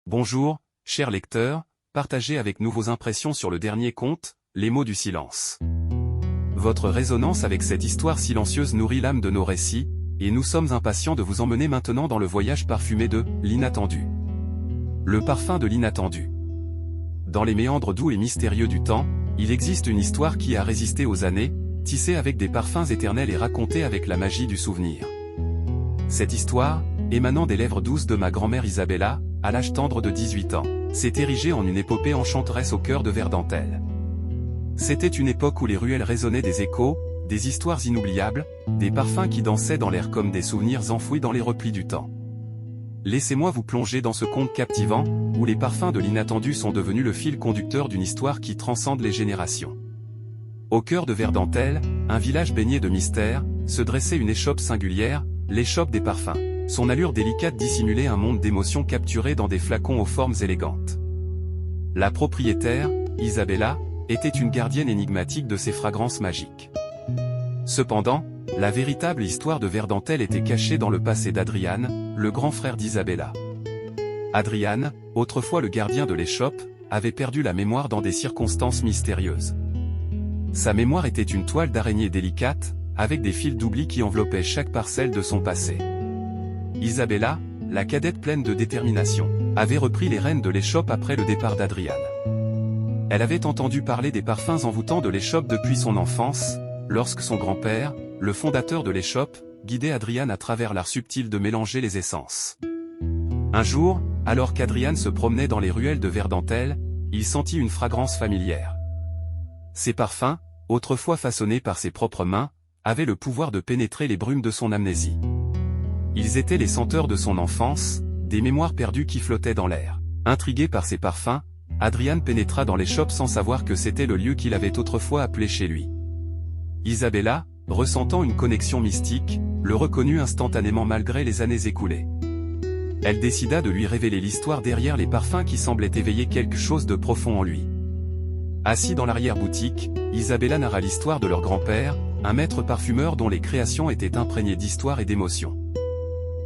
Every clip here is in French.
Bonjour, chers lecteurs, partagez avec nous vos impressions sur le dernier conte, Les mots du silence. Votre résonance avec cette histoire silencieuse nourrit l'âme de nos récits, et nous sommes impatients de vous emmener maintenant dans le voyage parfumé de l'inattendu. Le parfum de l'inattendu. Dans les méandres doux et mystérieux du temps, il existe une histoire qui a résisté aux années, tissée avec des parfums éternels et racontée avec la magie du souvenir. Cette histoire, émanant des lèvres douces de ma grand-mère Isabella, à l'âge tendre de 18 ans, s'est érigée en une épopée enchanteresse au cœur de Verdentelle. C'était une époque où les ruelles résonnaient des échos, des histoires inoubliables, des parfums qui dansaient dans l'air comme des souvenirs enfouis dans les replis du temps. Laissez-moi vous plonger dans ce conte captivant, où les parfums de l'inattendu sont devenus le fil conducteur d'une histoire qui transcende les générations. Au cœur de Verdentelle, un village baigné de mystère, se dressait une échoppe singulière, l'échoppe des parfums. Son allure délicate dissimulait un monde d'émotions capturées dans des flacons aux formes élégantes. La propriétaire, Isabella, était une gardienne énigmatique de ces fragrances magiques. Cependant, la véritable histoire de Verdentelle était cachée dans le passé d'Adrian, le grand frère d'Isabella. Adrian, autrefois le gardien de l'échoppe, avait perdu la mémoire dans des circonstances mystérieuses. Sa mémoire était une toile d'araignée délicate, avec des fils d'oubli qui enveloppaient chaque parcelle de son passé. Isabella, la cadette pleine de détermination, avait repris les rênes de l'échoppe après le départ d'Adrian. Elle avait entendu parler des parfums envoûtants de l'échoppe depuis son enfance, lorsque son grand-père, le fondateur de l'échoppe, guidait Adrian à travers l'art subtil de mélanger les essences. Un jour, alors qu'Adrian se promenait dans les ruelles de Verdentelle, il sentit une fragrance familière. Ces parfums, autrefois façonnés par ses propres mains, avaient le pouvoir de pénétrer les brumes de son amnésie. Ils étaient les senteurs de son enfance, des mémoires perdues qui flottaient dans l'air. Intrigué par ces parfums, Adrian pénétra dans l'échoppe sans savoir que c'était le lieu qu'il avait autrefois appelé chez lui. Isabella, ressentant une connexion mystique, le reconnut instantanément malgré les années écoulées. Elle décida de lui révéler l'histoire derrière les parfums qui semblaient éveiller quelque chose de profond en lui. Assis dans l'arrière-boutique, Isabella narra l'histoire de leur grand-père, un maître parfumeur dont les créations étaient imprégnées d'histoire et d'émotion.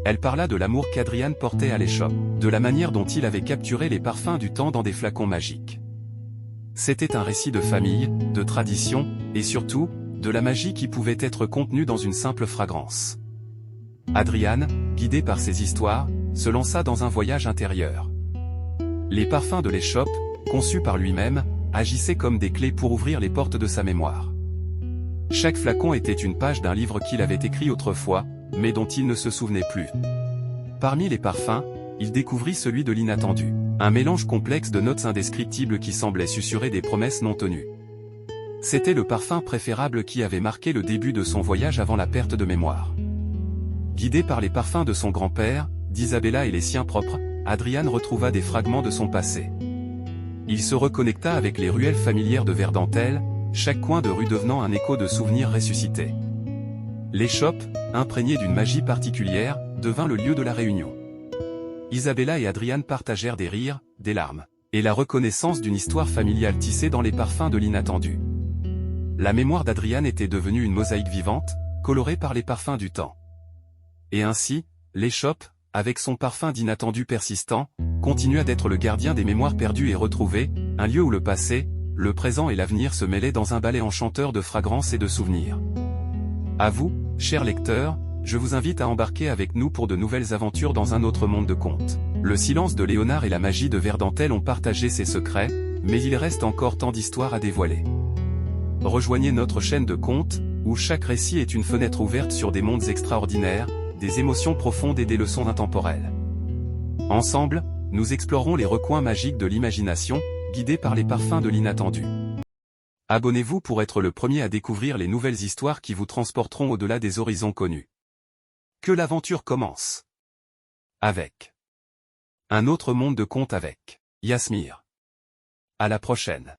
Elle parla de l'amour qu'Adrian portait à l'échoppe, de la manière dont il avait capturé les parfums du temps dans des flacons magiques. C'était un récit de famille, de tradition, et surtout, de la magie qui pouvait être contenue dans une simple fragrance. Adrian, guidé par ces histoires, se lança dans un voyage intérieur. Les parfums de l'échoppe, conçus par lui-même, agissaient comme des clés pour ouvrir les portes de sa mémoire. Chaque flacon était une page d'un livre qu'il avait écrit autrefois, mais dont il ne se souvenait plus. Parmi les parfums, il découvrit celui de l'inattendu, un mélange complexe de notes indescriptibles qui semblait susurrer des promesses non tenues. C'était le parfum préférable qui avait marqué le début de son voyage avant la perte de mémoire. Guidé par les parfums de son grand-père, d'Isabella et les siens propres, Adrian retrouva des fragments de son passé. Il se reconnecta avec les ruelles familières de Verdentelle, chaque coin de rue devenant un écho de souvenirs ressuscités. L'échoppe, imprégnée d'une magie particulière, devint le lieu de la réunion. Isabella et Adrian partagèrent des rires, des larmes, et la reconnaissance d'une histoire familiale tissée dans les parfums de l'inattendu. La mémoire d'Adrian était devenue une mosaïque vivante, colorée par les parfums du temps. Et ainsi, l'échoppe, avec son parfum d'inattendu persistant, continua d'être le gardien des mémoires perdues et retrouvées, un lieu où le passé, le présent et l'avenir se mêlaient dans un ballet enchanteur de fragrances et de souvenirs. À vous, chers lecteurs, je vous invite à embarquer avec nous pour de nouvelles aventures dans un autre monde de contes. Le silence de Léonard et la magie de Verdentelle ont partagé ses secrets, mais il reste encore tant d'histoires à dévoiler. Rejoignez notre chaîne de contes, où chaque récit est une fenêtre ouverte sur des mondes extraordinaires, des émotions profondes et des leçons intemporelles. Ensemble, nous explorerons les recoins magiques de l'imagination, guidés par les parfums de l'inattendu. Abonnez-vous pour être le premier à découvrir les nouvelles histoires qui vous transporteront au-delà des horizons connus. Que l'aventure commence avec un autre monde de contes avec Yasmir. À la prochaine.